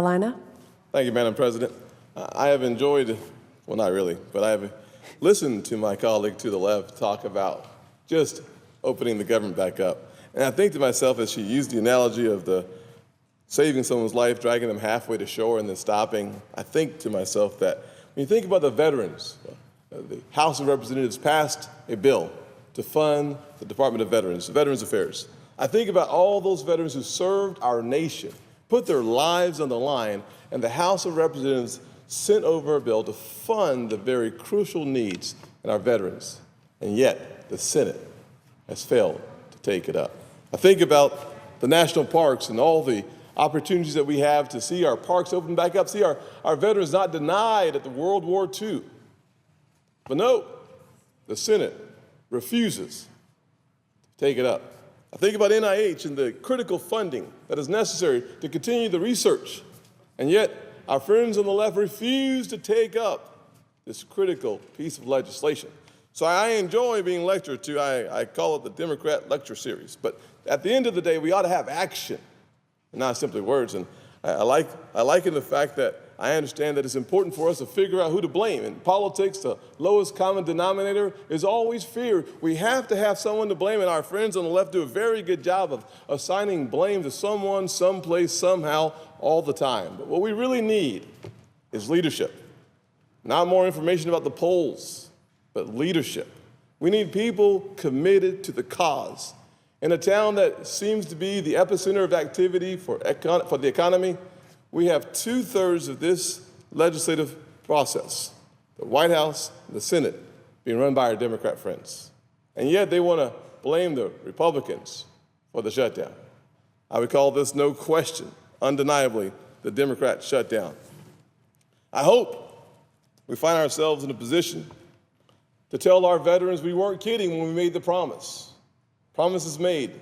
Carolina. Thank you, Madam President. I have enjoyed, well, not really, but I have listened to my colleague to the left talk about just opening the government back up. And I think to myself, as she used the analogy of the saving someone's life, dragging them halfway to shore and then stopping, I think to myself that when you think about the veterans, the House of Representatives passed a bill to fund the Department of Veterans Affairs. I think about all those veterans who served our nation, put their lives on the line, and the House of Representatives sent over a bill to fund the very crucial needs in our veterans. And yet, the Senate has failed to take it up. I think about the national parks and all the opportunities that we have to see our parks open back up, see our veterans not denied at the World War II. But no, the Senate refuses to take it up. I think about NIH and the critical funding that is necessary to continue the research. And yet, our friends on the left refuse to take up this critical piece of legislation. So I enjoy being lectured to. I call it the Democrat Lecture Series. But at the end of the day, we ought to have action, and not simply words. And I like in the fact that I understand that it's important for us to figure out who to blame. In politics, the lowest common denominator is always fear. We have to have someone to blame, and our friends on the left do a very good job of assigning blame to someone, someplace, somehow, all the time. But what we really need is leadership. Not more information about the polls, but leadership. We need people committed to the cause. In a town that seems to be the epicenter of activity for the economy, we have 2/3 of this legislative process, the White House and the Senate, being run by our Democrat friends. And yet they want to blame the Republicans for the shutdown. I would call this, no question, undeniably, the Democrat shutdown. I hope we find ourselves in a position to tell our veterans we weren't kidding when we made the promise. Promises made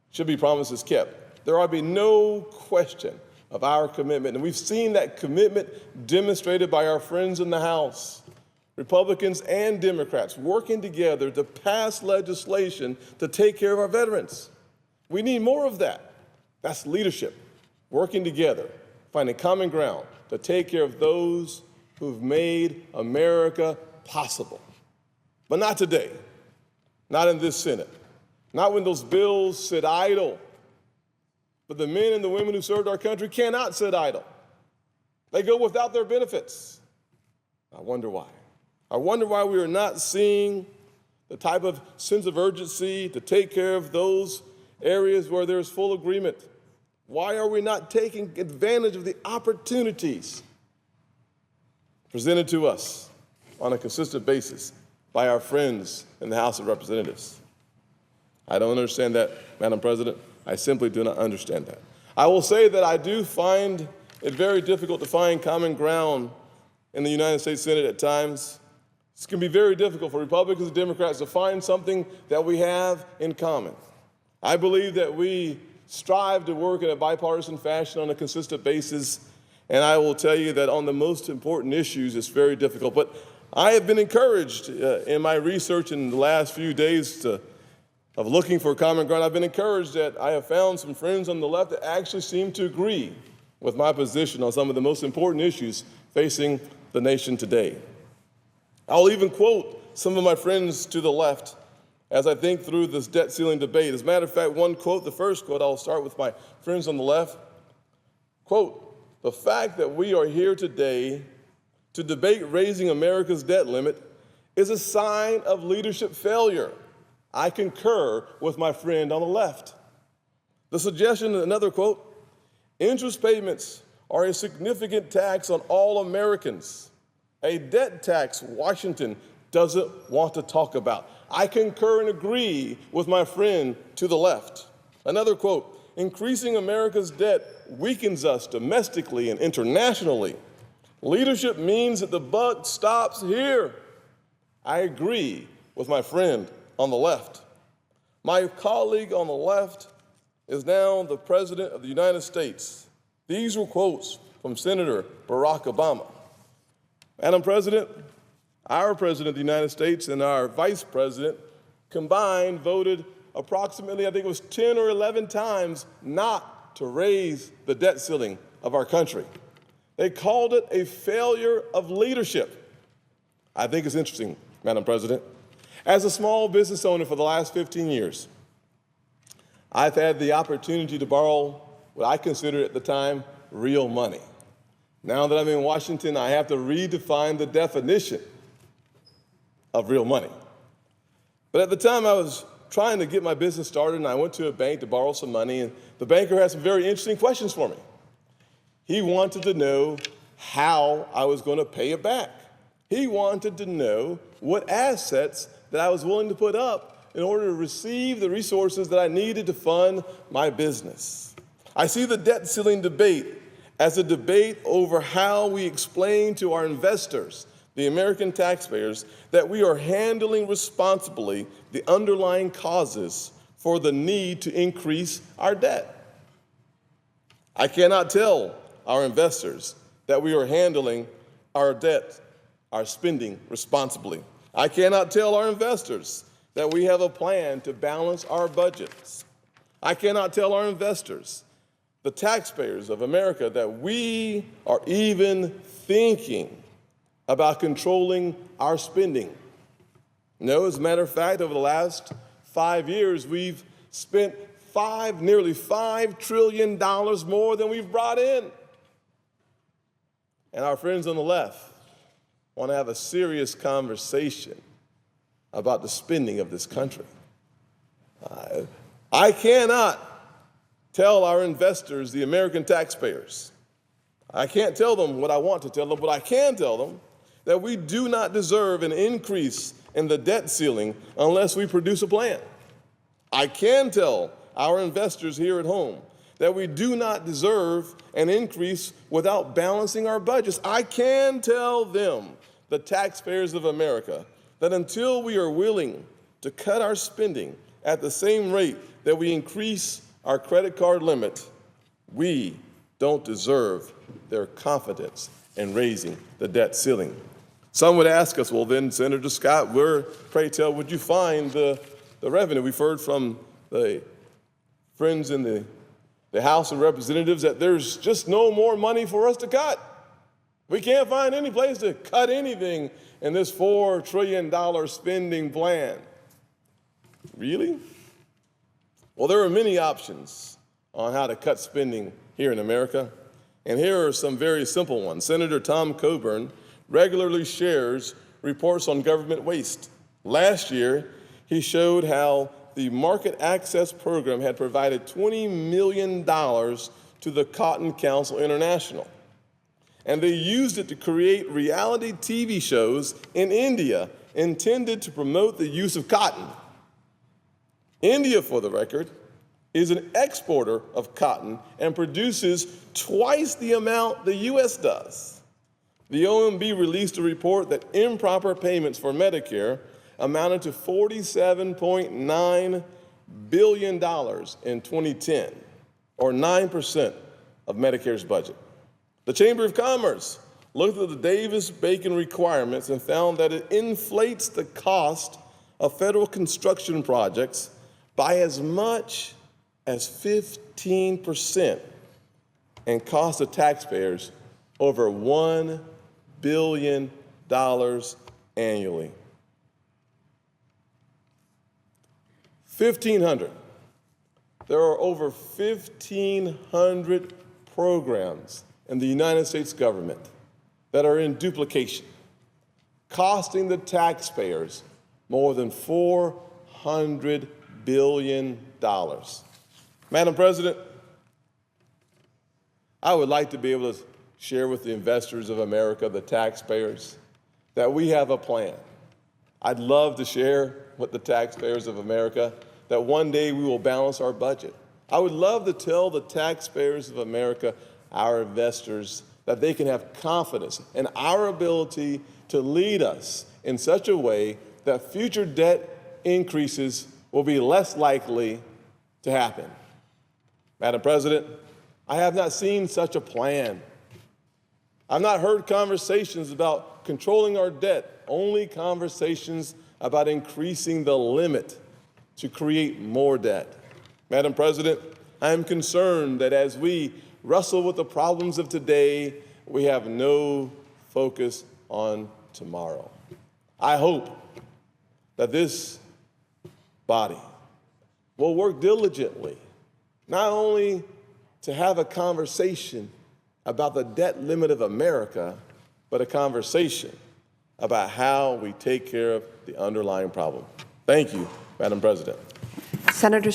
should be promises kept. There ought to be no question of our commitment, and we've seen that commitment demonstrated by our friends in the House, Republicans and Democrats, working together to pass legislation to take care of our veterans. We need more of that. That's leadership, working together, finding common ground to take care of those who've made America possible. But not today, not in this Senate, not when those bills sit idle. But the men and the women who served our country cannot sit idle. They go without their benefits. I wonder why. I wonder why we are not seeing the type of sense of urgency to take care of those areas where there is full agreement. Why are we not taking advantage of the opportunities presented to us on a consistent basis by our friends in the House of Representatives? I don't understand that, Madam President. I simply do not understand that. I will say that I do find it very difficult to find common ground in the United States Senate at times. It's going to be very difficult for Republicans and Democrats to find something that we have in common. I believe that we strive to work in a bipartisan fashion on a consistent basis, and I will tell you that on the most important issues, it's very difficult. But I have been encouraged in my research in the last few days of looking for common ground. I've been encouraged that I have found some friends on the left that actually seem to agree with my position on some of the most important issues facing the nation today. I'll even quote some of my friends to the left as I think through this debt ceiling debate. As a matter of fact, one quote, the first quote, I'll start with my friends on the left. Quote, "The fact that we are here today to debate raising America's debt limit is a sign of leadership failure. I concur with my friend on the left." The suggestion, another quote, "Interest payments are a significant tax on all Americans, a debt tax Washington doesn't want to talk about." I concur and agree with my friend to the left. Another quote, "Increasing America's debt weakens us domestically and internationally. Leadership means that the buck stops here." I agree with my friend on the left. My colleague on the left is now the President of the United States. These were quotes from Senator Barack Obama. Madam President, our President of the United States and our Vice President combined voted approximately, I think it was 10 or 11 times, not to raise the debt ceiling of our country. They called it a failure of leadership. I think it's interesting, Madam President. As a small business owner for the last 15 years, I've had the opportunity to borrow what I considered at the time real money. Now that I'm in Washington, I have to redefine the definition of real money. But at the time, I was trying to get my business started, and I went to a bank to borrow some money, and the banker had some very interesting questions for me. He wanted to know how I was going to pay it back. He wanted to know what assets that I was willing to put up in order to receive the resources that I needed to fund my business. I see the debt ceiling debate as a debate over how we explain to our investors, the American taxpayers, that we are handling responsibly the underlying causes for the need to increase our debt. I cannot tell our investors that we are handling our debt, our spending responsibly. I cannot tell our investors that we have a plan to balance our budgets. I cannot tell our investors, the taxpayers of America, that we are even thinking about controlling our spending. No, as a matter of fact, over the last 5 years, we've spent nearly $5 trillion more than we've brought in. And our friends on the left want to have a serious conversation about the spending of this country. I cannot tell our investors, the American taxpayers, I can't tell them what I want to tell them, but I can tell them that we do not deserve an increase in the debt ceiling unless we produce a plan. I can tell our investors here at home that we do not deserve an increase without balancing our budgets. I can tell them, the taxpayers of America, that until we are willing to cut our spending at the same rate that we increase our credit card limit, we don't deserve their confidence in raising the debt ceiling. Some would ask us, well then, Senator Scott, where, pray tell, would you find the revenue? We've heard from the friends in the House of Representatives that there's just no more money for us to cut. We can't find any place to cut anything in this $4 trillion spending plan. Really? Well, there are many options on how to cut spending here in America, and here are some very simple ones. Senator Tom Coburn regularly shares reports on government waste. Last year, he showed how the Market Access Program had provided $20 million to the Cotton Council International, and they used it to create reality TV shows in India intended to promote the use of cotton. India, for the record, is an exporter of cotton and produces twice the amount the U.S. does. The OMB released a report that improper payments for Medicare amounted to $47.9 billion in 2010, or 9% of Medicare's budget. The Chamber of Commerce looked at the Davis-Bacon requirements and found that it inflates the cost of federal construction projects by as much as 15% and cost the taxpayers over $1 billion annually. 1,500. There are over 1,500 programs in the United States government that are in duplication, costing the taxpayers more than $400 billion. Madam President, I would like to be able to share with the investors of America, the taxpayers, that we have a plan. I'd love to share with the taxpayers of America that one day we will balance our budget. I would love to tell the taxpayers of America, our investors, that they can have confidence in our ability to lead us in such a way that future debt increases will be less likely to happen. Madam President, I have not seen such a plan. I've not heard conversations about controlling our debt, only conversations about increasing the limit to create more debt. Madam President, I am concerned that as we wrestle with the problems of today, we have no focus on tomorrow. I hope that this body will work diligently, not only to have a conversation about the debt limit of America, but a conversation about how we take care of the underlying problem. Thank you, Madam President. Senator